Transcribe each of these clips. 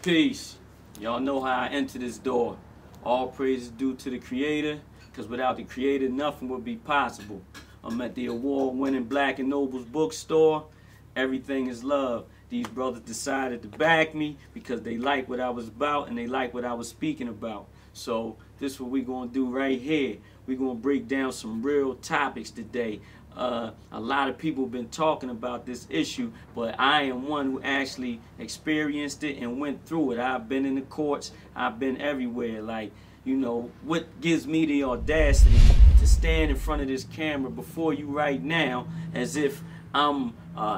Peace. Y'all know how I enter this door. All praise is due to the Creator, because without the Creator, nothing would be possible. I'm at the award-winning Black & Noble's bookstore. Everything is love. These brothers decided to back me because they like what I was about and they like what I was speaking about. So this is what we're going to do right here. We're going to break down some real topics today. A lot of people have been talking about this issue, but I am one who actually experienced it and went through it. I've been in the courts. I've been everywhere. Like, you know, what gives me the audacity to stand in front of this camera before you right now as if I'm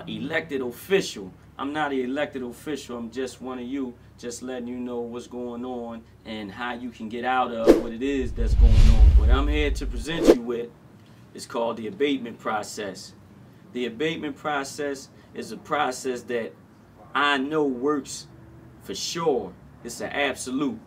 elected official. I'm not an elected official. I'm just one of you, just letting you know what's going on and how you can get out of what it is that's going on. What I'm here to present you with is called the abatement process. The abatement process is a process that I know works for sure. It's an absolute.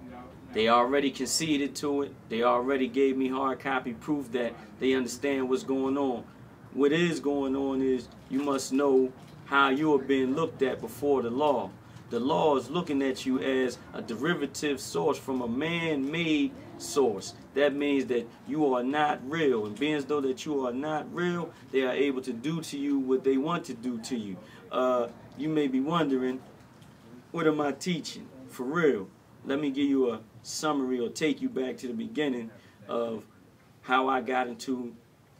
They already conceded to it. They already gave me hard copy proof that they understand what's going on. What is going on is you must know how you are being looked at before the law. The law is looking at you as a derivative source from a man-made source. That means that you are not real. And being as though that you are not real, they are able to do to you what they want to do to you. You may be wondering, what am I teaching? For real. Let me give you a summary or take you back to the beginning of how I got into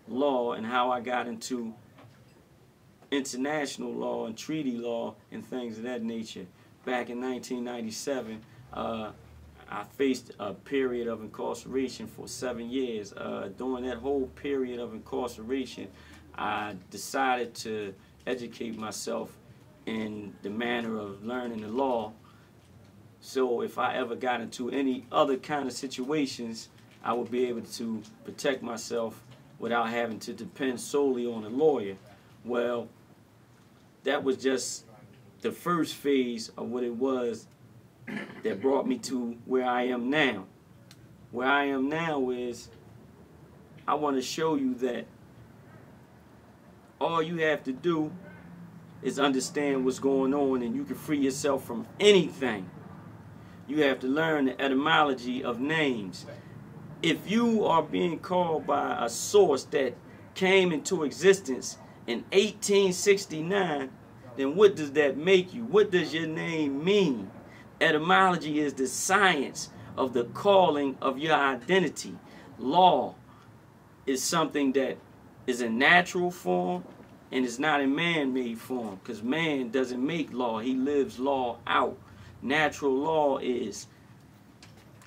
law and how I got into international law and treaty law and things of that nature. Back in 1997, I faced a period of incarceration for 7 years. During that whole period of incarceration, I decided to educate myself in the manner of learning the law. So if I ever got into any other kind of situations, I would be able to protect myself without having to depend solely on a lawyer. Well, that was just the first phase of what it was that brought me to where I am now. Where I am now is I want to show you that all you have to do is understand what's going on and you can free yourself from anything. You have to learn the etymology of names. If you are being called by a source that came into existence in 1869, then what does that make you? What does your name mean? Etymology is the science of the calling of your identity. Law is something that is in natural form and is not in man-made form, because man doesn't make law. He lives law out. Natural law is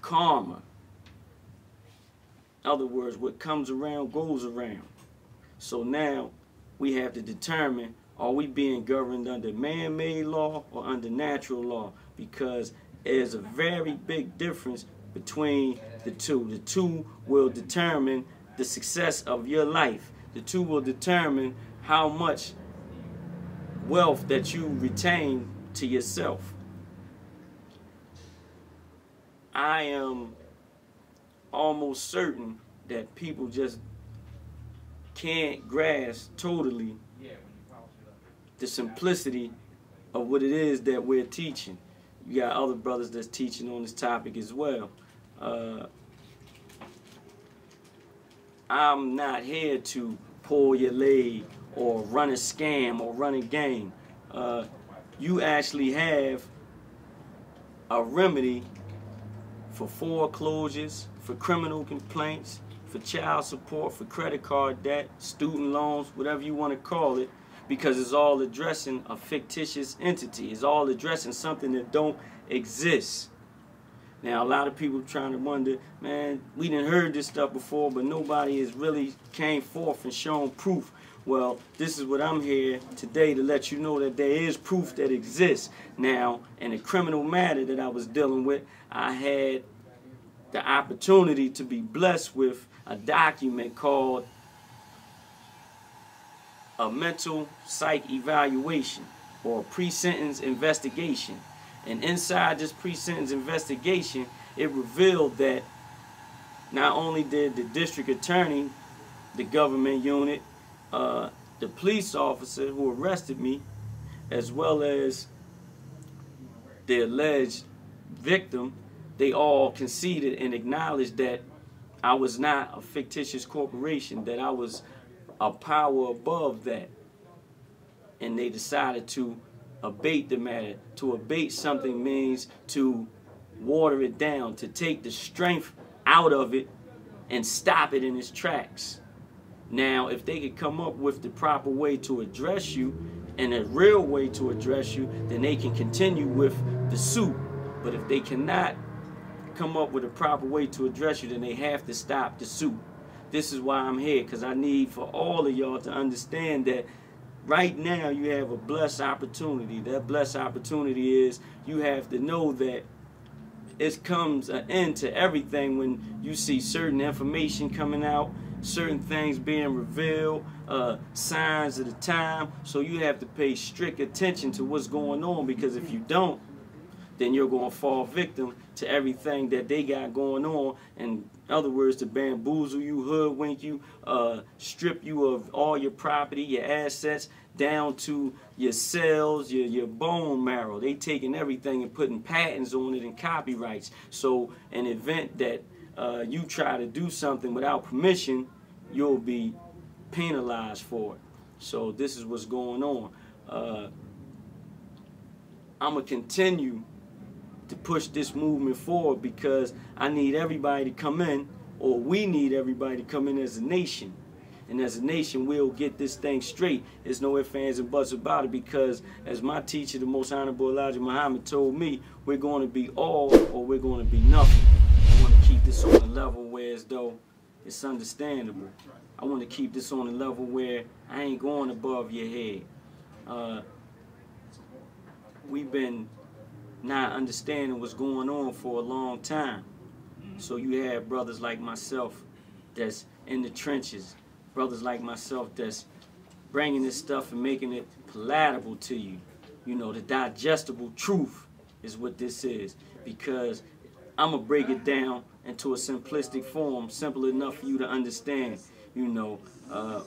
karma. In other words, what comes around goes around. So now we have to determine, are we being governed under man-made law or under natural law? Because there's a very big difference between the two. The two will determine the success of your life. The two will determine how much wealth that you retain to yourself. I am almost certain that people just can't grasp totally the simplicity of what it is that we're teaching. You got other brothers that's teaching on this topic as well. I'm not here to pull your leg or run a scam or run a game. You actually have a remedy for foreclosures, for criminal complaints, for child support, for credit card debt, student loans, whatever you want to call it, because it's all addressing a fictitious entity. It's all addressing something that don't exist. Now, a lot of people trying to wonder, man, we done heard this stuff before, but nobody has really came forth and shown proof. Well, this is what I'm here today to let you know, that there is proof that exists. Now, in a criminal matter that I was dealing with, I had the opportunity to be blessed with a document called a mental psych evaluation or pre-sentence investigation. And inside this pre-sentence investigation, it revealed that not only did the district attorney, the government unit, the police officer who arrested me, as well as the alleged victim, they all conceded and acknowledged that I was not a fictitious corporation, that I was a power above that. And they decided to abate the matter. To abate something means to water it down, to take the strength out of it and stop it in its tracks. Now, if they could come up with the proper way to address you and a real way to address you, then they can continue with the suit. But if they cannot come up with a proper way to address you, then they have to stop the suit. This is why I'm here, because I need for all of y'all to understand that right now you have a blessed opportunity. That blessed opportunity is you have to know that it comes an end to everything when you see certain information coming out, certain things being revealed, signs of the time. So you have to pay strict attention to what's going on, because if you don't, then you're going to fall victim to everything that they got going on. In other words, to bamboozle you, hoodwink you, strip you of all your property, your assets, down to your cells, your bone marrow. They taking everything and putting patents on it and copyrights. So in the event that you try to do something without permission, you'll be penalized for it. So this is what's going on. I'm going to continue to push this movement forward, because I need everybody to come in, or we need everybody to come in as a nation. And as a nation, we'll get this thing straight. There's no ifs, ands, and buts about it, because as my teacher, the Most Honorable Elijah Muhammad, told me, we're going to be all or we're going to be nothing. I want to keep this on a level where as though it's understandable. I want to keep this on a level where I ain't going above your head. We've been not understanding what's going on for a long time. So you have brothers like myself that's in the trenches, brothers like myself that's bringing this stuff and making it palatable to you. You know, the digestible truth is what this is, because I'm going to break it down into a simplistic form, simple enough for you to understand. You know,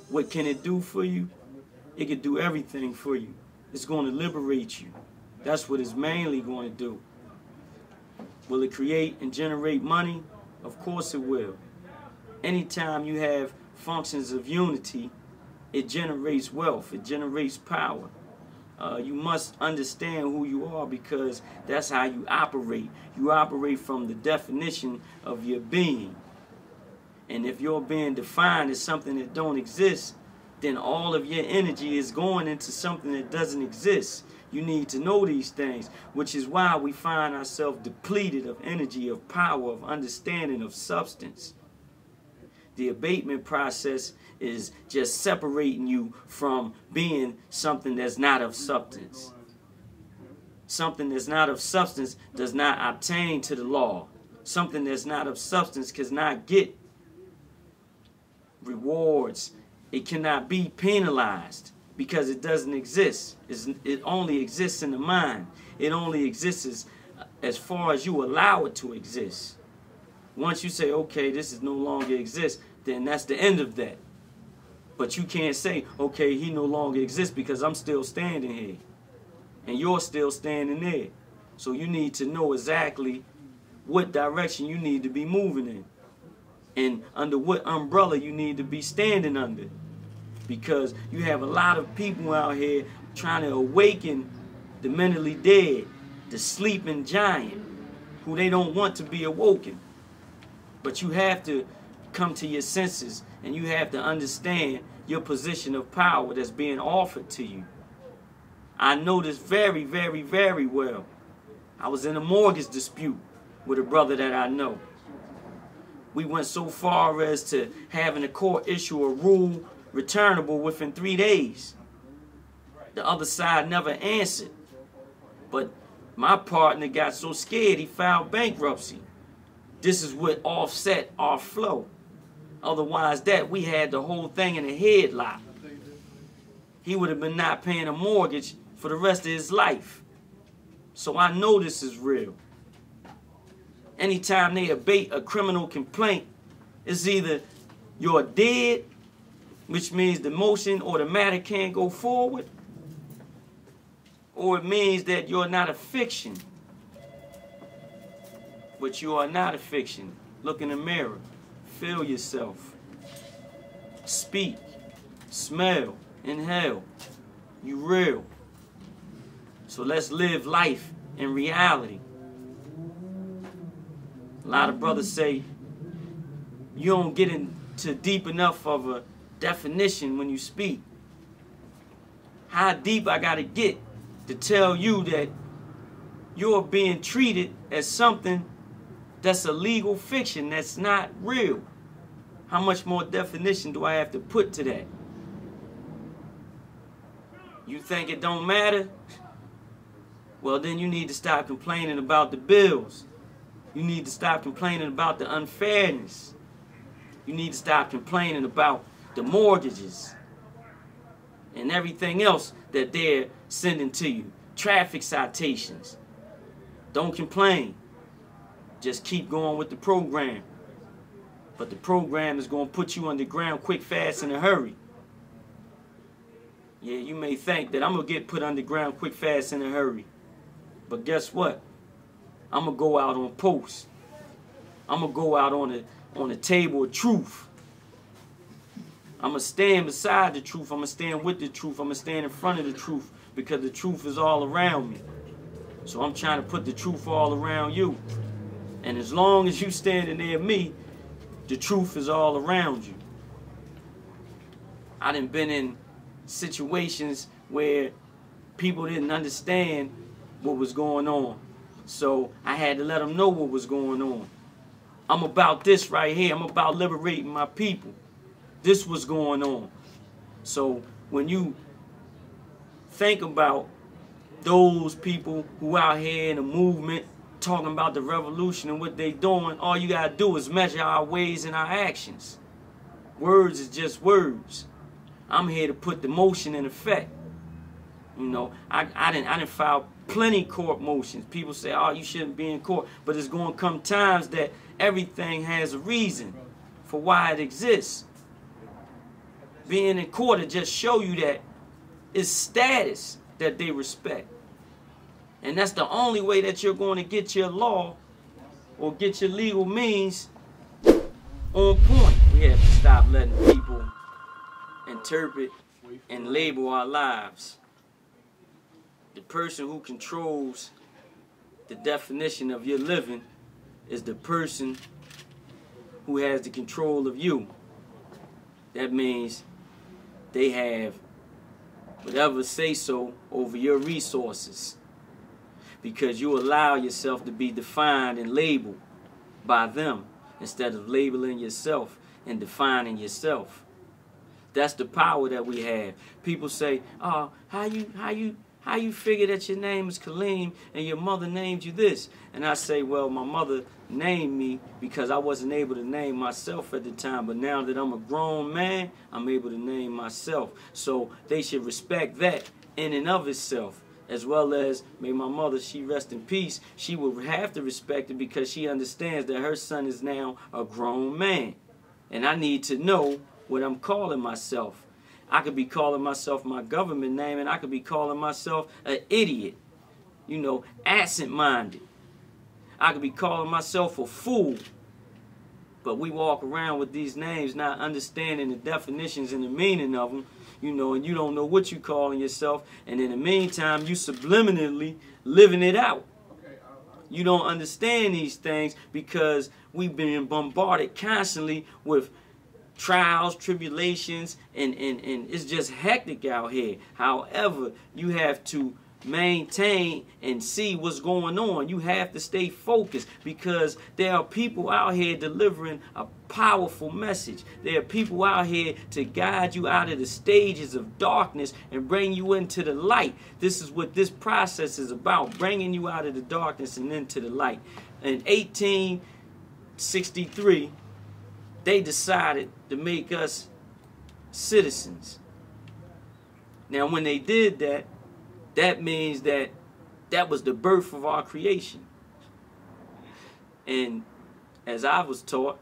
what can it do for you? It can do everything for you. It's going to liberate you. That's what it's mainly going to do. Will it create and generate money? Of course it will. Anytime you have functions of unity, it generates wealth, it generates power. You must understand who you are, because that's how you operate. You operate from the definition of your being. And if your being defined as something that don't exist, then all of your energy is going into something that doesn't exist. You need to know these things, which is why we find ourselves depleted of energy, of power, of understanding, of substance. The abatement process is just separating you from being something that's not of substance. Something that's not of substance does not obtain to the law. Something that's not of substance cannot get rewards. It cannot be penalized, because it doesn't exist. It only exists in the mind. It only exists as far as you allow it to exist. Once you say, okay, this is no longer exists, then that's the end of that. But you can't say, okay, he no longer exists, because I'm still standing here. And you're still standing there. So you need to know exactly what direction you need to be moving in. And under what umbrella you need to be standing under. Because you have a lot of people out here trying to awaken the mentally dead, the sleeping giant, who they don't want to be awoken. But you have to come to your senses, and you have to understand your position of power that's being offered to you. I know this very, very, very well. I was in a mortgage dispute with a brother that I know. We went so far as to having the court issue a rule returnable within 3 days. The other side never answered. But my partner got so scared he filed bankruptcy. This is what offset our flow. Otherwise that, we had the whole thing in a headlock. He would have been not paying a mortgage for the rest of his life. So I know this is real. Anytime they abate a criminal complaint, it's either you're dead, which means the motion or the matter can't go forward, or it means that you're not a fiction. but you are not a fiction. Look in the mirror. Feel yourself. Speak. Smell. Inhale. You real. So let's live life in reality. A lot of brothers say you don't get into deep enough of a definition when you speak. How deep I gotta get to tell you that you're being treated as something that's a legal fiction, that's not real? How much more definition do I have to put to that? You think it don't matter? Well, then you need to stop complaining about the bills. You need to stop complaining about the unfairness. You need to stop complaining about the mortgages and everything else that they're sending to you. Traffic citations. Don't complain. Just keep going with the program. But the program is going to put you underground quick, fast, in a hurry. Yeah, you may think that I'm going to get put underground quick, fast, in a hurry. But guess what? I'm going to go out on post. I'm going to go out on the table of truth. I'm going to stand beside the truth. I'm going to stand with the truth. I'm going to stand in front of the truth, because the truth is all around me. So I'm trying to put the truth all around you. And as long as you standing near me, the truth is all around you. I done been in situations where people didn't understand what was going on. So I had to let them know what was going on. I'm about this right here. I'm about liberating my people. This was going on. So when you think about those people who out here in the movement talking about the revolution and what they doing, all you gotta do is measure our ways and our actions. Words is just words. I'm here to put the motion in effect. You know, I didn't file plenty court motions. People say, oh, you shouldn't be in court. But it's going to come times that everything has a reason for why it exists. Being in court, it just show you that it's status that they respect. And that's the only way that you're going to get your law or get your legal means on point. We have to stop letting people interpret and label our lives. The person who controls the definition of your living is the person who has the control of you. That means they have whatever say-so over your resources, because you allow yourself to be defined and labeled by them instead of labeling yourself and defining yourself. That's the power that we have. People say, oh, how you figure that your name is Kaleem and your mother named you this? And I say, well, my mother named me because I wasn't able to name myself at the time. But now that I'm a grown man, I'm able to name myself. So they should respect that in and of itself. As well as, may my mother, she rest in peace, she will have to respect it because she understands that her son is now a grown man. And I need to know what I'm calling myself. I could be calling myself my government name, and I could be calling myself an idiot, you know, absent-minded. I could be calling myself a fool. But we walk around with these names not understanding the definitions and the meaning of them, you know, and you don't know what you're calling yourself, and in the meantime, you subliminally living it out. You don't understand these things because we've been bombarded constantly with trials, tribulations, and it's just hectic out here. However, you have to maintain and see what's going on. You have to stay focused because there are people out here delivering a powerful message. There are people out here to guide you out of the stages of darkness and bring you into the light. This is what this process is about, bringing you out of the darkness and into the light. In 1863, they decided to make us citizens. Now, when they did that, that means that that was the birth of our creation. And as I was taught,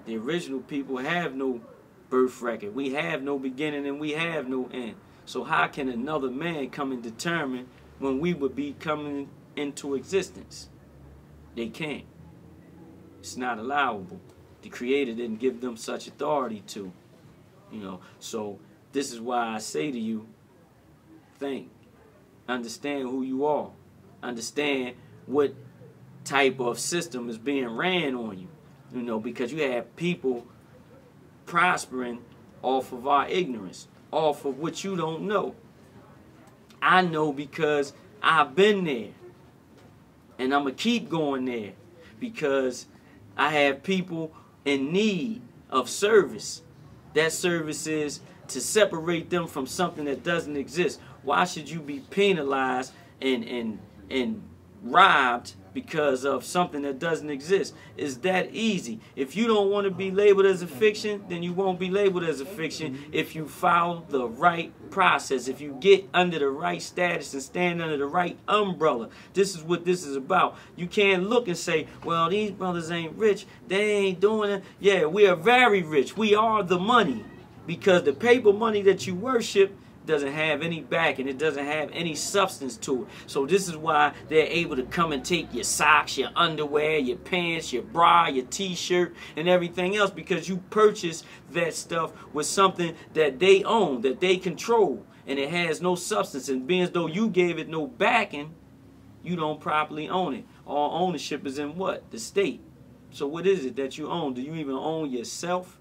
the original people have no birth record. We have no beginning and we have no end. So how can another man come and determine when we would be coming into existence? They can't. It's not allowable. The Creator didn't give them such authority to. You know, so this is why I say to you, think. Understand who you are. Understand what type of system is being ran on you. You know, because you have people prospering off of our ignorance, off of what you don't know. I know because I've been there. And I'm going to keep going there because I have people in need of service. That service is to separate them from something that doesn't exist. Why should you be penalized and robbed because of something that doesn't exist? It's that easy. If you don't want to be labeled as a fiction, then you won't be labeled as a fiction if you follow the right process, if you get under the right status and stand under the right umbrella. This is what this is about. You can't look and say, well, these brothers ain't rich. They ain't doing it. Yeah, we are very rich. We are the money, because the paper money that you worship doesn't have any backing. It doesn't have any substance to it. So this is why they're able to come and take your socks, your underwear, your pants, your bra, your t-shirt, and everything else, because you purchased that stuff with something that they own, that they control, and it has no substance. And being as though you gave it no backing, you don't properly own it. All ownership is in what? The state. So what is it that you own? Do you even own yourself?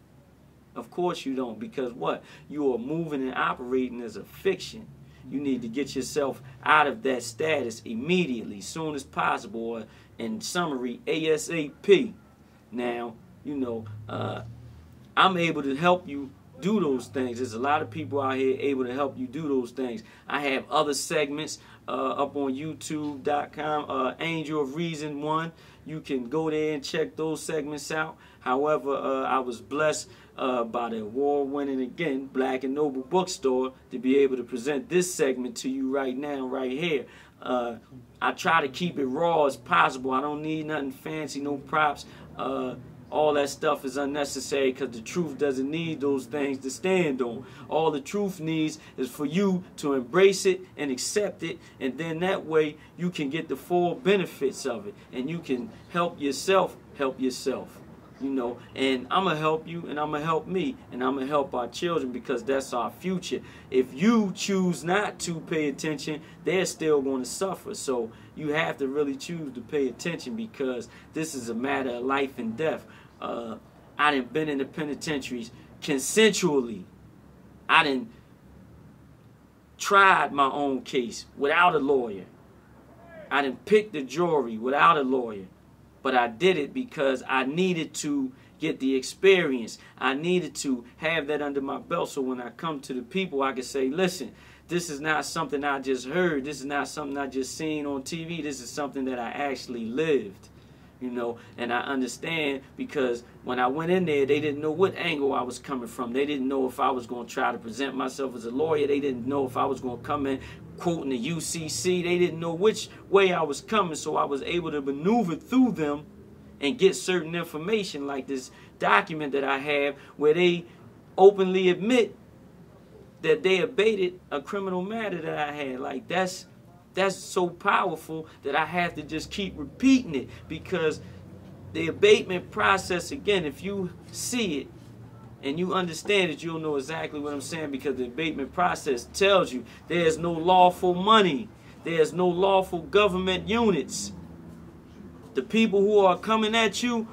Of course you don't, because what? You are moving and operating as a fiction. You need to get yourself out of that status immediately, soon as possible, or in summary, ASAP. Now, you know, I'm able to help you do those things. There's a lot of people out here able to help you do those things. I have other segments up on YouTube.com, Angel of Reason 1. You can go there and check those segments out. However, I was blessed by the award-winning, again, Black and Noble Bookstore to be able to present this segment to you right now, right here. I try to keep it raw as possible. I don't need nothing fancy, no props. All that stuff is unnecessary, because the truth doesn't need those things to stand on. All the truth needs is for you to embrace it and accept it, and then that way you can get the full benefits of it, and you can help yourself help yourself. You know, and I'm going to help you, and I'm going to help me, and I'm going to help our children, because that's our future. If you choose not to pay attention, they're still going to suffer. So you have to really choose to pay attention, because this is a matter of life and death. I done been in the penitentiaries consensually. I done tried my own case without a lawyer. I done picked the jury without a lawyer. But I did it because I needed to get the experience. I needed to have that under my belt, so when I come to the people, I can say, listen, this is not something I just heard. This is not something I just seen on TV. This is something that I actually lived. You know, and I understand, because when I went in there, they didn't know what angle I was coming from. They didn't know if I was going to try to present myself as a lawyer. They didn't know if I was going to come in quoting the UCC. They didn't know which way I was coming, so I was able to maneuver through them and get certain information, like this document that I have where they openly admit that they abated a criminal matter that I had. Like, that's so powerful that I have to just keep repeating it, because the abatement process, again, if you see it and you understand it, you'll know exactly what I'm saying, because the abatement process tells you there's no lawful money. There's no lawful government units. The people who are coming at you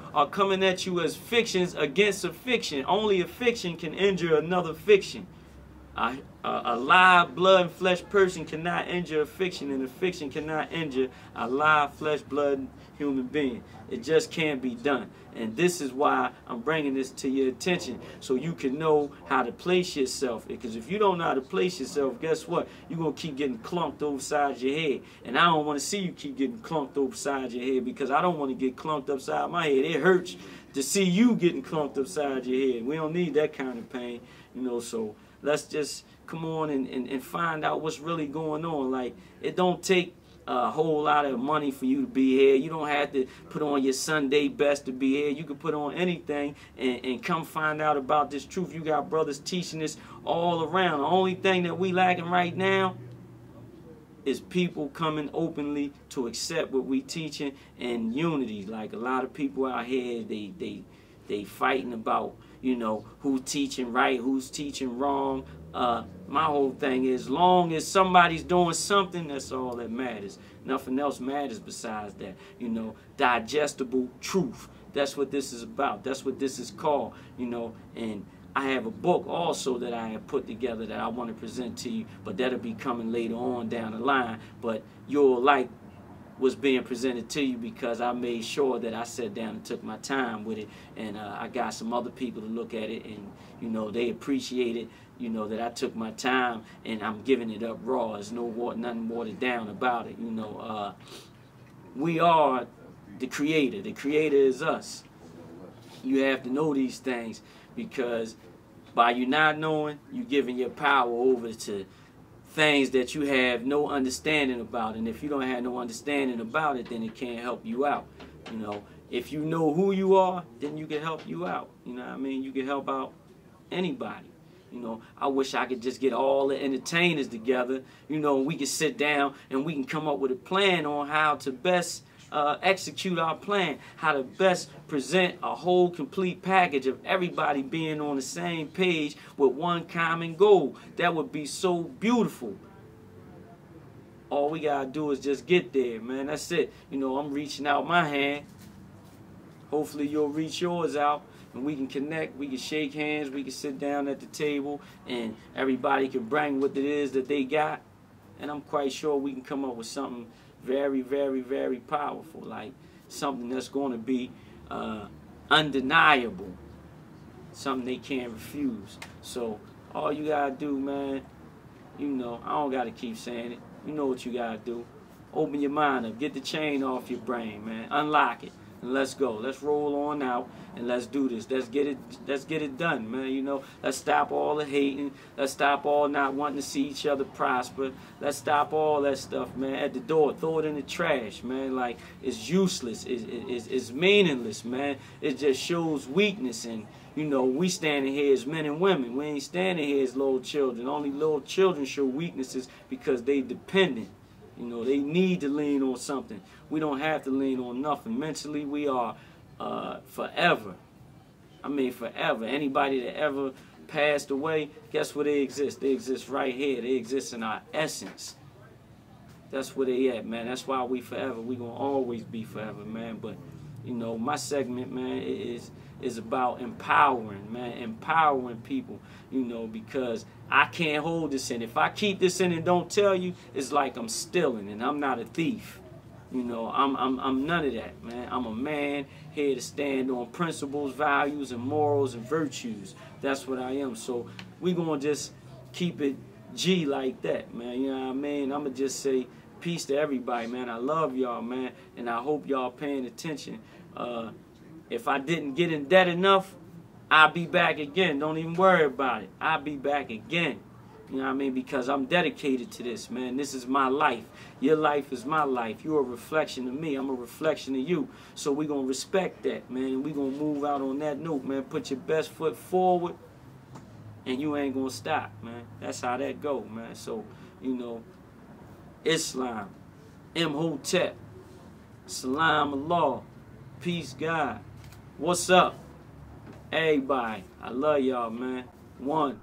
as fictions against a fiction. Only a fiction can injure another fiction. A live, blood and flesh person cannot injure a fiction, and a fiction cannot injure a live, flesh, blood human being. It just can't be done. And this is why I'm bringing this to your attention, so you can know how to place yourself. Because if you don't know how to place yourself, guess what? You're going to keep getting clunked upside your head. And I don't want to see you keep getting clunked upside your head, because I don't want to get clunked upside my head. It hurts to see you getting clunked upside your head. We don't need that kind of pain, you know, so let's just come on and find out what's really going on. Like, it don't take a whole lot of money for you to be here. You don't have to put on your Sunday best to be here. You can put on anything and come find out about this truth. You got brothers teaching this all around. The only thing that we lacking right now is people coming openly to accept what we teaching and unity. Like a lot of people out here, they fighting about, you know, who's teaching right, who's teaching wrong. My whole thing is, long as somebody's doing something, that's all that matters. Nothing else matters besides that. You know, digestible truth. That's what this is about. That's what this is called. You know, and I have a book also that I have put together that I want to present to you, but that'll be coming later on down the line. But you'll like what's being presented to you because I made sure that I sat down and took my time with it, and I got some other people to look at it, and you know, they appreciate it. You know, that I took my time and I'm giving it up raw. There's nothing watered down about it. You know, we are the creator. The creator is us. You have to know these things, because by you not knowing, you're giving your power over to things that you have no understanding about. And if you don't have no understanding about it, then it can't help you out. You know, if you know who you are, then you can help you out. You know what I mean? You can help out anybody. You know, I wish I could just get all the entertainers together, you know, we can sit down and we can come up with a plan on how to best execute our plan, how to best present a whole complete package of everybody being on the same page with one common goal. That would be so beautiful. All we gotta do is just get there, man. That's it. You know, I'm reaching out my hand. Hopefully you'll reach yours out, and we can connect, we can shake hands, we can sit down at the table, and everybody can bring what it is that they got. And I'm quite sure we can come up with something very, very, very powerful, like something that's going to be undeniable, something they can't refuse. So all you got to do, man, you know, I don't got to keep saying it. You know what you got to do. Open your mind up. Get the chain off your brain, man. Unlock it. And let's go. Let's roll on out and let's do this. Let's get it done, man. You know, let's stop all the hating. Let's stop all not wanting to see each other prosper. Let's stop all that stuff, man. At the door, throw it in the trash, man. Like, it's useless. It's meaningless, man. It just shows weakness. And you know, we standing here as men and women. We ain't standing here as little children. Only little children show weaknesses because they dependent. You know, they need to lean on something. We don't have to lean on nothing. Mentally, we are forever. I mean, forever. Anybody that ever passed away, guess where they exist? They exist right here. They exist in our essence. That's where they at, man. That's why we forever. We gonna always be forever, man. But, you know, my segment, man, is about empowering, man. Empowering people, you know, because I can't hold this in. If I keep this in and don't tell you, it's like I'm stealing, and I'm not a thief. You know, I'm none of that, man. I'm a man here to stand on principles, values, and morals and virtues. That's what I am. So we gonna just keep it G like that, man. You know what I mean? I'm gonna just say peace to everybody, man. I love y'all, man, and I hope y'all paying attention. If I didn't get in debt enough, I'll be back again. Don't even worry about it. I'll be back again. You know what I mean? Because I'm dedicated to this, man. This is my life. Your life is my life. You're a reflection of me. I'm a reflection of you. So we're going to respect that, man. And we're going to move out on that note, man. Put your best foot forward, and you ain't going to stop, man. That's how that go, man. So, you know, Islam, Imhotep, Salam Allah, peace, God. What's up? Everybody, I love y'all, man. One.